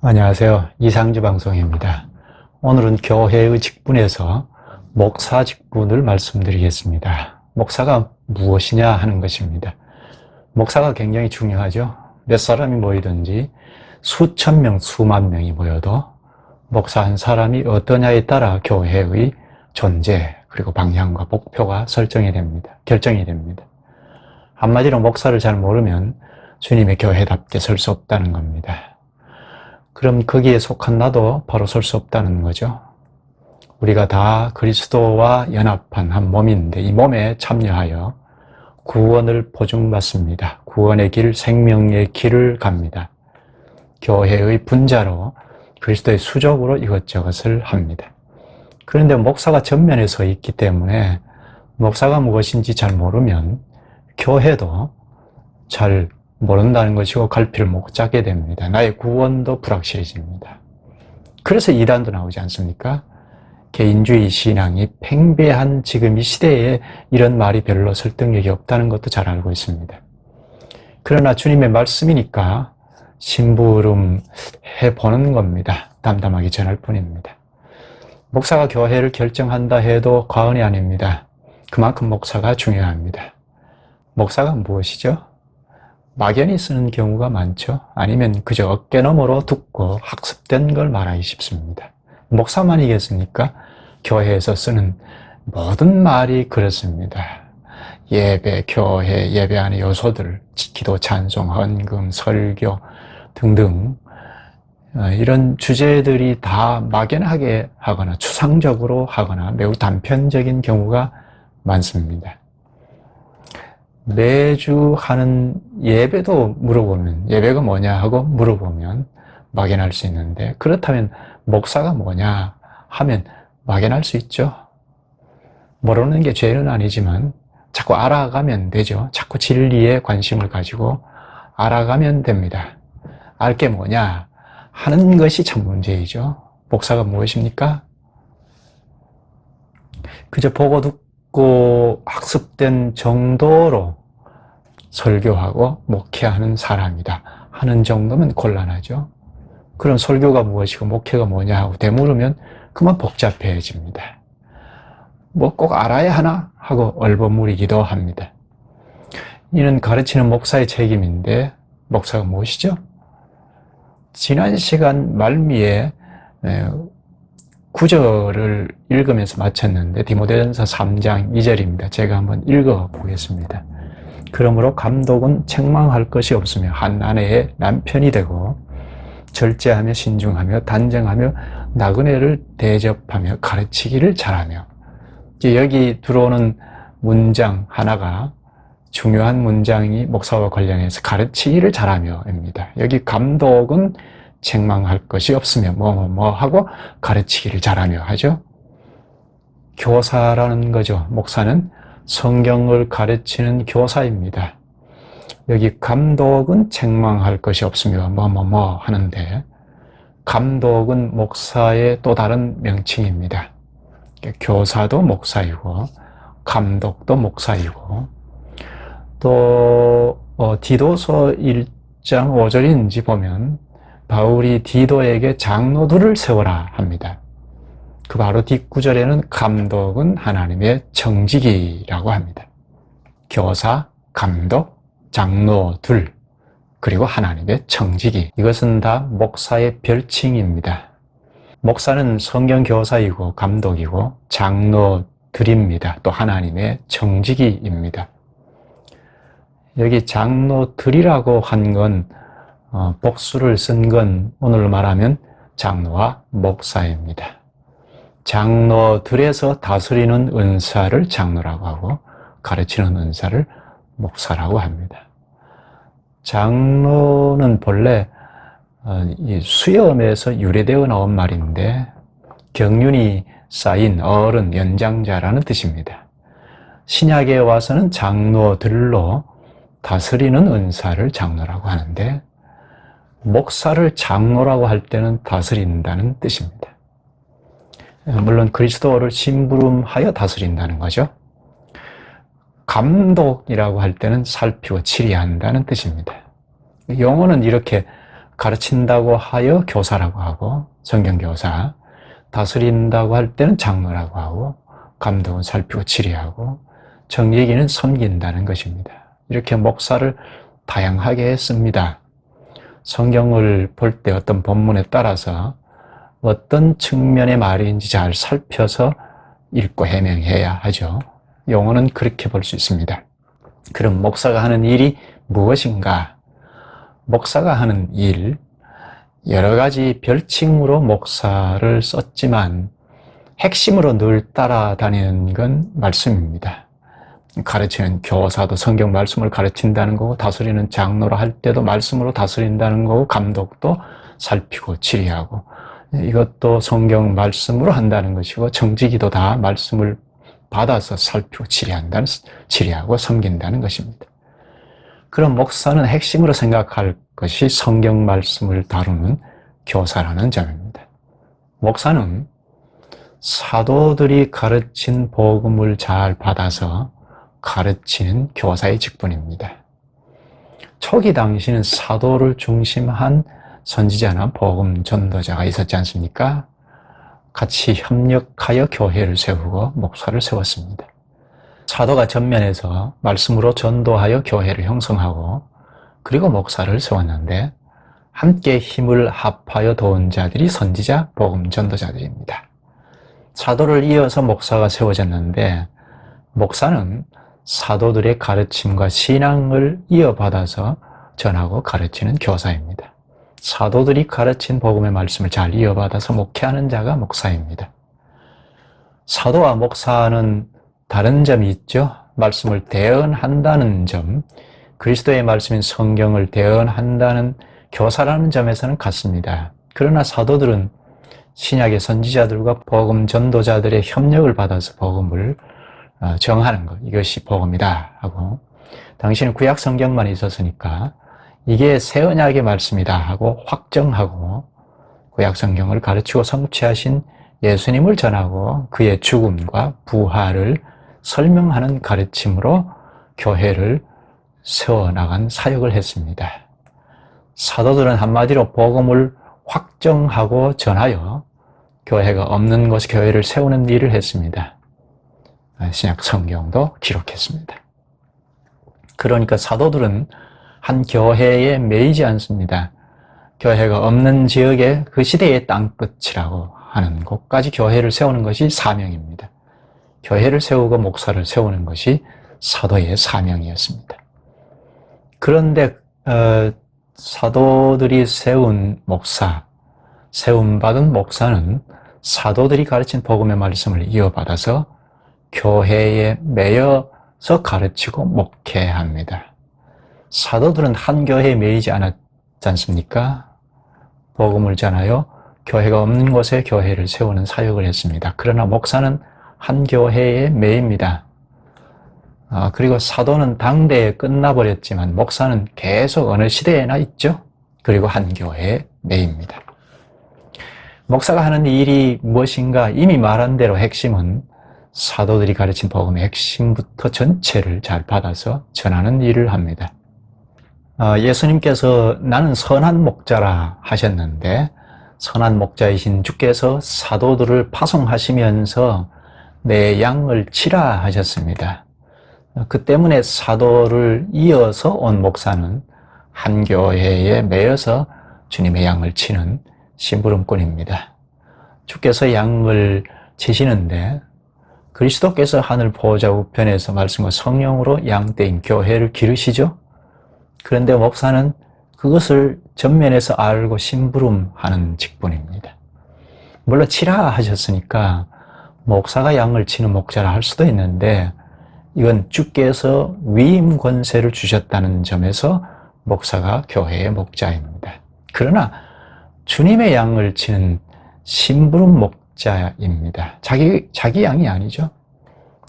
안녕하세요. 이상주 방송입니다. 오늘은 교회의 직분에서 목사 직분을 말씀드리겠습니다. 목사가 무엇이냐 하는 것입니다. 목사가 굉장히 중요하죠. 몇 사람이 모이든지 수천 명, 수만 명이 모여도 목사 한 사람이 어떠냐에 따라 교회의 존재 그리고 방향과 목표가 결정이 됩니다. 한마디로 목사를 잘 모르면 주님의 교회답게 설 수 없다는 겁니다. 그럼 거기에 속한 나도 바로 설 수 없다는 거죠. 우리가 다 그리스도와 연합한 한 몸인데 이 몸에 참여하여 구원을 보증받습니다. 구원의 길, 생명의 길을 갑니다. 교회의 분자로 그리스도의 수족으로 이것저것을 합니다. 그런데 목사가 전면에 서 있기 때문에 목사가 무엇인지 잘 모르면 교회도 잘 모른다는 것이고 갈피를 못 잡게 됩니다. 나의 구원도 불확실해집니다. 그래서 이단도 나오지 않습니까? 개인주의 신앙이 팽배한 지금 이 시대에 이런 말이 별로 설득력이 없다는 것도 잘 알고 있습니다. 그러나 주님의 말씀이니까 심부름 해보는 겁니다. 담담하게 전할 뿐입니다. 목사가 교회를 결정한다 해도 과언이 아닙니다. 그만큼 목사가 중요합니다. 목사가 무엇이죠? 막연히 쓰는 경우가 많죠. 아니면 그저 어깨너머로 듣고 학습된 걸 말하기 쉽습니다. 목사만이겠습니까? 교회에서 쓰는 모든 말이 그렇습니다. 예배, 교회, 예배 안의 요소들, 기도, 찬송, 헌금, 설교 등등 이런 주제들이 다 막연하게 하거나 추상적으로 하거나 매우 단편적인 경우가 많습니다. 매주 하는 예배도 물어보면 예배가 뭐냐 하고 물어보면 막연할 수 있는데 그렇다면 목사가 뭐냐 하면 막연할 수 있죠. 모르는 게 죄는 아니지만 자꾸 알아가면 되죠. 자꾸 진리에 관심을 가지고 알아가면 됩니다. 알 게 뭐냐 하는 것이 참 문제이죠. 목사가 무엇입니까? 그저 보고 듣고 학습된 정도로 설교하고 목회하는 사람이다 하는 정도면 곤란하죠. 그럼 설교가 무엇이고 목회가 뭐냐 하고 되물으면 그만 복잡해집니다. 뭐 꼭 알아야 하나 하고 얼버무리기도 합니다. 이는 가르치는 목사의 책임인데 목사가 무엇이죠? 지난 시간 말미에 구절을 읽으면서 마쳤는데 디모데전서 3장 2절입니다. 제가 한번 읽어보겠습니다. 그러므로 감독은 책망할 것이 없으며 한 아내의 남편이 되고 절제하며 신중하며 단정하며 나그네를 대접하며 가르치기를 잘하며 여기 들어오는 문장 하나가 중요한 문장이 목사와 관련해서 가르치기를 잘하며입니다. 여기 감독은 책망할 것이 없으며 뭐 하고 가르치기를 잘하며 하죠. 교사라는 거죠. 목사는 성경을 가르치는 교사입니다. 여기 감독은 책망할 것이 없으며 뭐 하는데 감독은 목사의 또 다른 명칭입니다. 교사도 목사이고 감독도 목사이고 또 디도서 1장 5절인지 보면 바울이 디도에게 장로들을 세워라 합니다. 그 바로 뒷구절에는 감독은 하나님의 청지기라고 합니다. 교사, 감독, 장로들, 그리고 하나님의 청지기. 이것은 다 목사의 별칭입니다. 목사는 성경 교사이고 감독이고 장로들입니다. 또 하나님의 청지기입니다. 여기 장로들이라고 한 건 복수를 쓴 건 오늘 말하면 장로와 목사입니다. 장로들에서 다스리는 은사를 장로라고 하고 가르치는 은사를 목사라고 합니다. 장로는 본래 수염에서 유래되어 나온 말인데 경륜이 쌓인 어른, 연장자라는 뜻입니다. 신약에 와서는 장로들로 다스리는 은사를 장로라고 하는데 목사를 장로라고 할 때는 다스린다는 뜻입니다. 물론 그리스도를 심부름하여 다스린다는 거죠. 감독이라고 할 때는 살피고 치리한다는 뜻입니다. 용어는 이렇게 가르친다고 하여 교사라고 하고 성경교사, 다스린다고 할 때는 장로라고 하고, 감독은 살피고 치리하고, 정예기는 섬긴다는 것입니다. 이렇게 목사를 다양하게 씁니다. 성경을 볼 때 어떤 본문에 따라서 어떤 측면의 말인지 잘 살펴서 읽고 해명해야 하죠. 용어는 그렇게 볼 수 있습니다. 그럼 목사가 하는 일이 무엇인가? 목사가 하는 일, 여러 가지 별칭으로 목사를 썼지만 핵심으로 늘 따라다니는 건 말씀입니다. 가르치는 교사도 성경 말씀을 가르친다는 거고, 다스리는 장로라 할 때도 말씀으로 다스린다는 거고, 감독도 살피고 치리하고, 이것도 성경 말씀으로 한다는 것이고, 정직이도 다 말씀을 받아서 살피고 치리하고 섬긴다는 것입니다. 그럼 목사는 핵심으로 생각할 것이 성경 말씀을 다루는 교사라는 점입니다. 목사는 사도들이 가르친 복음을 잘 받아서 가르치는 교사의 직분입니다. 초기 당시는 사도를 중심한 선지자나 복음 전도자가 있었지 않습니까? 같이 협력하여 교회를 세우고 목사를 세웠습니다. 사도가 전면에서 말씀으로 전도하여 교회를 형성하고 그리고 목사를 세웠는데, 함께 힘을 합하여 도운 자들이 선지자, 복음 전도자들입니다. 사도를 이어서 목사가 세워졌는데, 목사는 사도들의 가르침과 신앙을 이어받아서 전하고 가르치는 교사입니다. 사도들이 가르친 복음의 말씀을 잘 이어받아서 목회하는 자가 목사입니다. 사도와 목사는 다른 점이 있죠. 말씀을 대언한다는 점, 그리스도의 말씀인 성경을 대언한다는 교사라는 점에서는 같습니다. 그러나 사도들은 신약의 선지자들과 복음 전도자들의 협력을 받아서 복음을 정하는 것, 이것이 복음이다 하고, 당신은 구약 성경만 있었으니까 이게 새 언약의 말씀이다 하고 확정하고, 구약 성경을 가르치고 성취하신 예수님을 전하고 그의 죽음과 부활을 설명하는 가르침으로 교회를 세워나간 사역을 했습니다. 사도들은 한마디로 복음을 확정하고 전하여 교회가 없는 곳에 교회를 세우는 일을 했습니다. 신약 성경도 기록했습니다. 그러니까 사도들은 한 교회에 매이지 않습니다. 교회가 없는 지역에 그 시대의 땅끝이라고 하는 곳까지 교회를 세우는 것이 사명입니다. 교회를 세우고 목사를 세우는 것이 사도의 사명이었습니다. 그런데 사도들이 세운 목사, 세움받은 목사는 사도들이 가르친 복음의 말씀을 이어받아서 교회에 매여서 가르치고 목회합니다. 사도들은 한 교회에 매이지 않았지 않습니까? 복음을 전하여 교회가 없는 곳에 교회를 세우는 사역을 했습니다. 그러나 목사는 한 교회에 매입니다. 그리고 사도는 당대에 끝나버렸지만 목사는 계속 어느 시대에나 있죠. 그리고 한 교회에 매입니다. 목사가 하는 일이 무엇인가? 이미 말한 대로 핵심은 사도들이 가르친 복음의 핵심부터 전체를 잘 받아서 전하는 일을 합니다. 예수님께서 나는 선한 목자라 하셨는데, 선한 목자이신 주께서 사도들을 파송하시면서 내 양을 치라 하셨습니다. 그 때문에 사도를 이어서 온 목사는 한 교회에 매여서 주님의 양을 치는 심부름꾼입니다. 주께서 양을 치시는데 그리스도께서 하늘 보호자 우편에서 말씀과 성령으로 양떼인 교회를 기르시죠. 그런데 목사는 그것을 전면에서 알고 심부름하는 직분입니다. 물론 치라 하셨으니까 목사가 양을 치는 목자라 할 수도 있는데, 이건 주께서 위임 권세를 주셨다는 점에서 목사가 교회의 목자입니다. 그러나 주님의 양을 치는 심부름 목자입니다. 자기 양이 아니죠.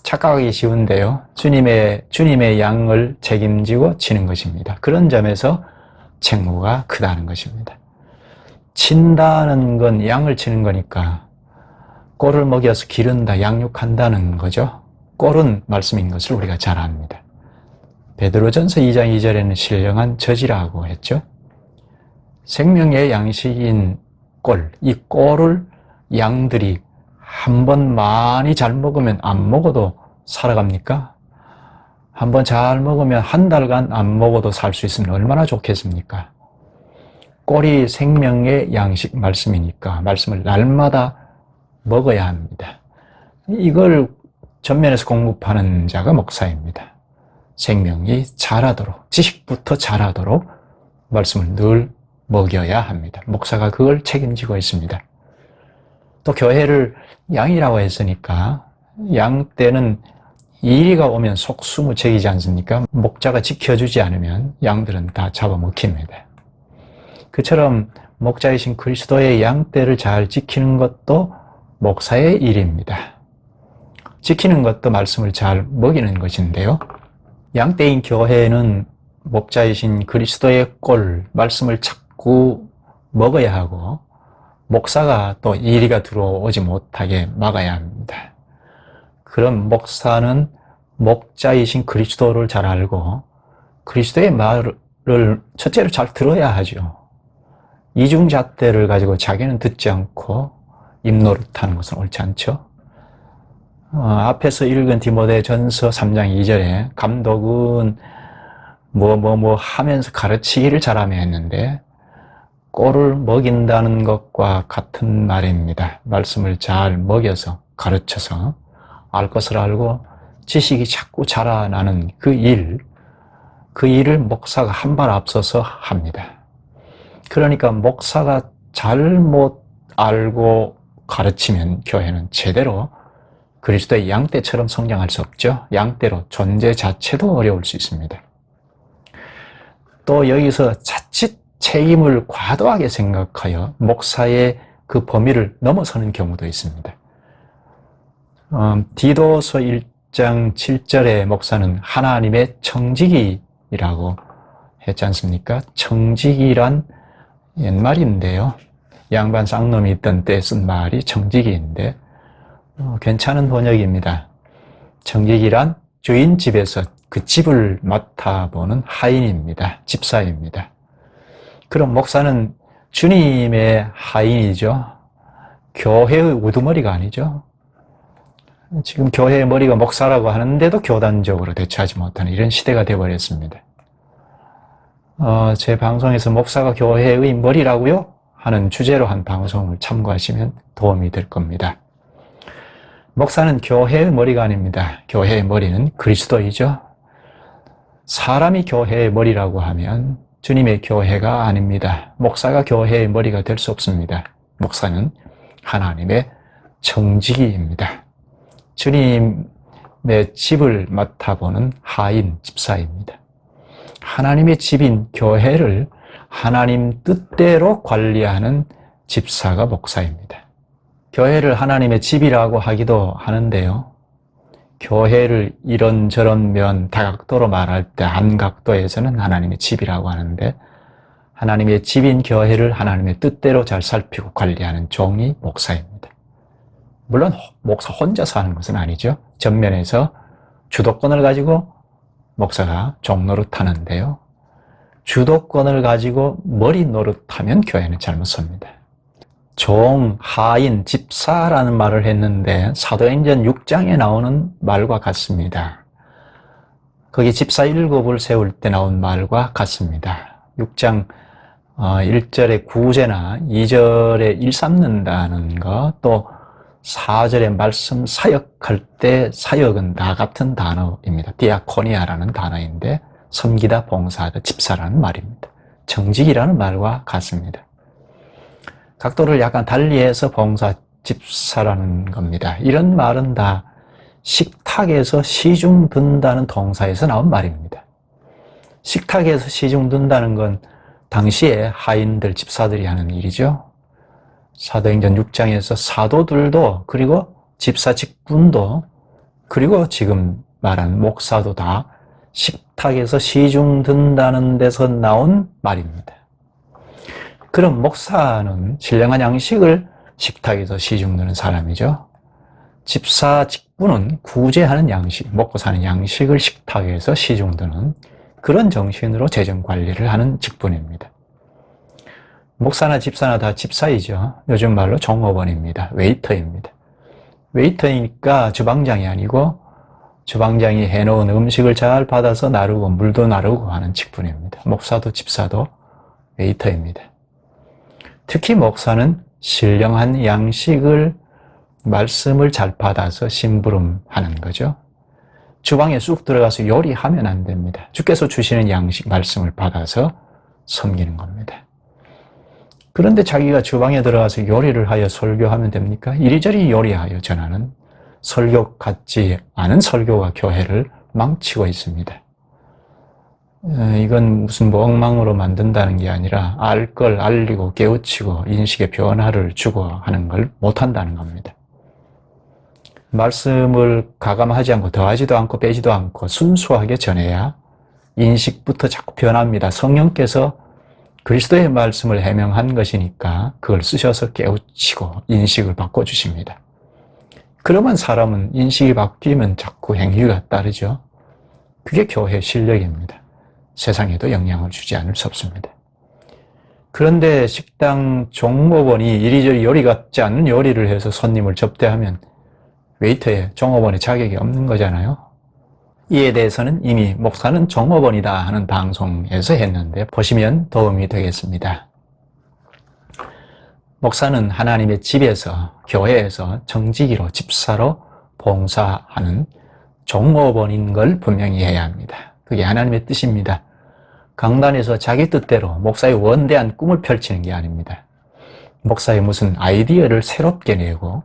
착각하기 쉬운데요. 주님의 양을 책임지고 치는 것입니다. 그런 점에서 책무가 크다는 것입니다. 친다는 건 양을 치는 거니까 꼴을 먹여서 기른다, 양육한다는 거죠. 꼴은 말씀인 것을 우리가 잘 압니다. 베드로전서 2장 2절에는 신령한 젖이라고 했죠. 생명의 양식인 꼴, 이 꼴을 양들이 한 번 많이 잘 먹으면 안 먹어도 살아갑니까? 한 번 잘 먹으면 한 달간 안 먹어도 살 수 있으면 얼마나 좋겠습니까? 꼴이 생명의 양식 말씀이니까 말씀을 날마다 먹어야 합니다. 이걸 전면에서 공급하는 자가 목사입니다. 생명이 자라도록, 지식부터 자라도록 말씀을 늘 먹여야 합니다. 목사가 그걸 책임지고 있습니다. 또 교회를 양이라고 했으니까 양 때는 이리가 오면 속수무책이지 않습니까? 목자가 지켜주지 않으면 양들은 다 잡아먹힙니다. 그처럼 목자이신 그리스도의 양떼를 잘 지키는 것도 목사의 일입니다. 지키는 것도 말씀을 잘 먹이는 것인데요. 양떼인 교회는 목자이신 그리스도의 꼴, 말씀을 자꾸 먹어야 하고 목사가 또 이리가 들어오지 못하게 막아야 합니다. 그럼 목사는 목자이신 그리스도를 잘 알고 그리스도의 말을 첫째로 잘 들어야 하죠. 이중잣대를 가지고 자기는 듣지 않고 입노릇하는 것은 옳지 않죠. 앞에서 읽은 디모데전서 3장 2절에 감독은 뭐 하면서 가르치기를 잘하며 했는데 꼴을 먹인다는 것과 같은 말입니다. 말씀을 잘 먹여서 가르쳐서 알 것을 알고 지식이 자꾸 자라나는 그 일을 목사가 한 발 앞서서 합니다. 그러니까 목사가 잘못 알고 가르치면 교회는 제대로 그리스도의 양떼처럼 성장할 수 없죠. 양떼로 존재 자체도 어려울 수 있습니다. 또 여기서 자칫 책임을 과도하게 생각하여 목사의 그 범위를 넘어서는 경우도 있습니다. 디도서 1장 7절에 목사는 하나님의 청지기라고 했지 않습니까? 청지기란 옛말인데요. 양반 쌍놈이 있던 때 쓴 말이 청지기인데 괜찮은 번역입니다. 청지기란 주인 집에서 그 집을 맡아보는 하인입니다. 집사입니다. 그럼 목사는 주님의 하인이죠. 교회의 우두머리가 아니죠. 지금 교회의 머리가 목사라고 하는데도 교단적으로 대처하지 못하는 이런 시대가 되어버렸습니다. 제 방송에서 목사가 교회의 머리라고요? 하는 주제로 한 방송을 참고하시면 도움이 될 겁니다. 목사는 교회의 머리가 아닙니다. 교회의 머리는 그리스도이죠. 사람이 교회의 머리라고 하면 주님의 교회가 아닙니다. 목사가 교회의 머리가 될 수 없습니다. 목사는 하나님의 청지기입니다. 주님의 집을 맡아보는 하인 집사입니다. 하나님의 집인 교회를 하나님 뜻대로 관리하는 집사가 목사입니다. 교회를 하나님의 집이라고 하기도 하는데요. 교회를 이런저런 면 다각도로 말할 때 한 각도에서는 하나님의 집이라고 하는데 하나님의 집인 교회를 하나님의 뜻대로 잘 살피고 관리하는 종이 목사입니다. 물론 목사 혼자서 하는 것은 아니죠. 전면에서 주도권을 가지고 목사가 종 노릇하는데요. 주도권을 가지고 머리 노릇하면 교회는 잘못 섭니다. 종, 하인, 집사라는 말을 했는데 사도행전 6장에 나오는 말과 같습니다. 거기 집사 7을 세울 때 나온 말과 같습니다. 6장 1절에 구제나 2절에 일 삼는다는 것, 또 4절에 말씀 사역할 때 사역은 다 같은 단어입니다. 디아코니아라는 단어인데 섬기다, 봉사하다, 집사라는 말입니다. 정직이라는 말과 같습니다. 각도를 약간 달리해서 봉사, 집사라는 겁니다. 이런 말은 다 식탁에서 시중 든다는 동사에서 나온 말입니다. 식탁에서 시중 든다는 건 당시에 하인들, 집사들이 하는 일이죠. 사도행전 6장에서 사도들도 그리고 집사 직분도 그리고 지금 말한 목사도 다 식탁에서 시중 든다는 데서 나온 말입니다. 그럼 목사는 신령한 양식을 식탁에서 시중 드는 사람이죠. 집사 직분은 구제하는 양식, 먹고 사는 양식을 식탁에서 시중 드는 그런 정신으로 재정 관리를 하는 직분입니다. 목사나 집사나 다 집사이죠. 요즘 말로 종업원입니다. 웨이터입니다. 웨이터니까 주방장이 아니고 주방장이 해놓은 음식을 잘 받아서 나르고 물도 나르고 하는 직분입니다. 목사도 집사도 웨이터입니다. 특히 목사는 신령한 양식을 말씀을 잘 받아서 심부름하는 거죠. 주방에 쑥 들어가서 요리하면 안 됩니다. 주께서 주시는 양식 말씀을 받아서 섬기는 겁니다. 그런데 자기가 주방에 들어가서 요리를 하여 설교하면 됩니까? 이리저리 요리하여 전하는 설교 같지 않은 설교가 교회를 망치고 있습니다. 이건 무슨 엉망으로 만든다는 게 아니라 알 걸 알리고 깨우치고 인식의 변화를 주고 하는 걸 못한다는 겁니다. 말씀을 가감하지 않고 더하지도 않고 빼지도 않고 순수하게 전해야 인식부터 자꾸 변합니다. 성령께서 그리스도의 말씀을 해명한 것이니까 그걸 쓰셔서 깨우치고 인식을 바꿔주십니다. 그러면 사람은 인식이 바뀌면 자꾸 행위가 따르죠. 그게 교회의 실력입니다. 세상에도 영향을 주지 않을 수 없습니다. 그런데 식당 종업원이 이리저리 요리 같지 않은 요리를 해서 손님을 접대하면 웨이터의 종업원의 자격이 없는 거잖아요. 이에 대해서는 이미 목사는 종업원이다 하는 방송에서 했는데 보시면 도움이 되겠습니다. 목사는 하나님의 집에서, 교회에서 정직이로 집사로 봉사하는 종업원인 걸 분명히 해야 합니다. 그게 하나님의 뜻입니다. 강단에서 자기 뜻대로 목사의 원대한 꿈을 펼치는 게 아닙니다. 목사의 무슨 아이디어를 새롭게 내고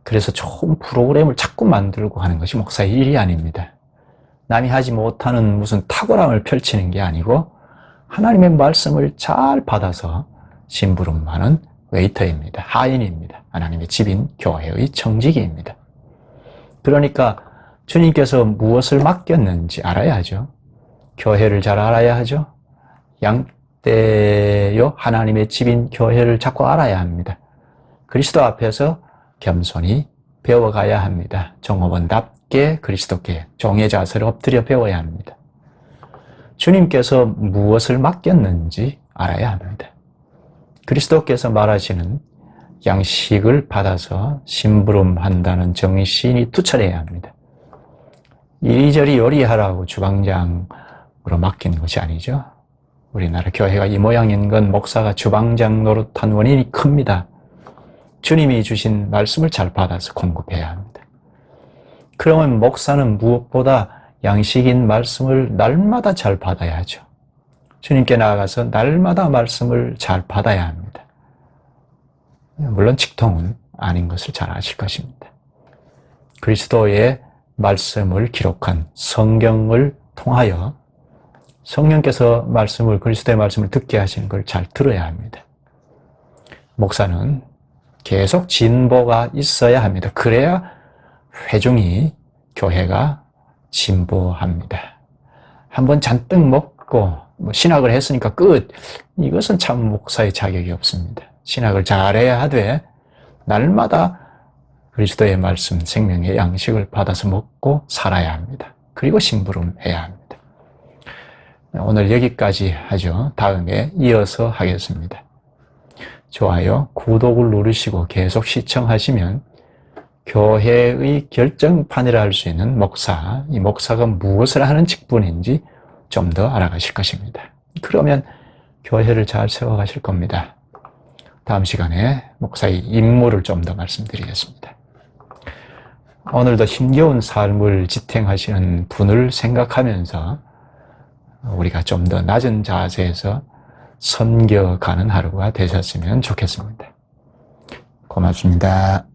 그래서 좋은 프로그램을 자꾸 만들고 하는 것이 목사의 일이 아닙니다. 남이 하지 못하는 무슨 탁월함을 펼치는 게 아니고 하나님의 말씀을 잘 받아서 심부름하는 웨이터입니다. 하인입니다. 하나님의 집인 교회의 청지기입니다. 그러니까 주님께서 무엇을 맡겼는지 알아야 하죠. 교회를 잘 알아야 하죠. 양떼요 하나님의 집인 교회를 자꾸 알아야 합니다. 그리스도 앞에서 겸손히 배워가야 합니다. 종업원답게 그리스도께 종의 자세를 엎드려 배워야 합니다. 주님께서 무엇을 맡겼는지 알아야 합니다. 그리스도께서 말하시는 양식을 받아서 심부름한다는 정신이 투철해야 합니다. 이리저리 요리하라고 주방장으로 맡기는 것이 아니죠. 우리나라 교회가 이 모양인 건 목사가 주방장 노릇한 원인이 큽니다. 주님이 주신 말씀을 잘 받아서 공급해야 합니다. 그러면 목사는 무엇보다 양식인 말씀을 날마다 잘 받아야 하죠. 주님께 나아가서 날마다 말씀을 잘 받아야 합니다. 물론 직통은 아닌 것을 잘 아실 것입니다. 그리스도의 말씀을 기록한 성경을 통하여 성령께서 그리스도의 말씀을 듣게 하시는 걸 잘 들어야 합니다. 목사는 계속 진보가 있어야 합니다. 그래야 회중이, 교회가 진보합니다. 한번 잔뜩 먹고 신학을 했으니까 끝. 이것은 참 목사의 자격이 없습니다. 신학을 잘해야 하되 날마다 그리스도의 말씀, 생명의 양식을 받아서 먹고 살아야 합니다. 그리고 심부름해야 합니다. 오늘 여기까지 하죠. 다음에 이어서 하겠습니다. 좋아요, 구독을 누르시고 계속 시청하시면 교회의 결정판이라 할 수 있는 목사, 이 목사가 무엇을 하는 직분인지 좀 더 알아가실 것입니다. 그러면 교회를 잘 세워가실 겁니다. 다음 시간에 목사의 임무를 좀 더 말씀드리겠습니다. 오늘도 힘겨운 삶을 지탱하시는 분을 생각하면서 우리가 좀 더 낮은 자세에서 섬겨가는 하루가 되셨으면 좋겠습니다. 고맙습니다.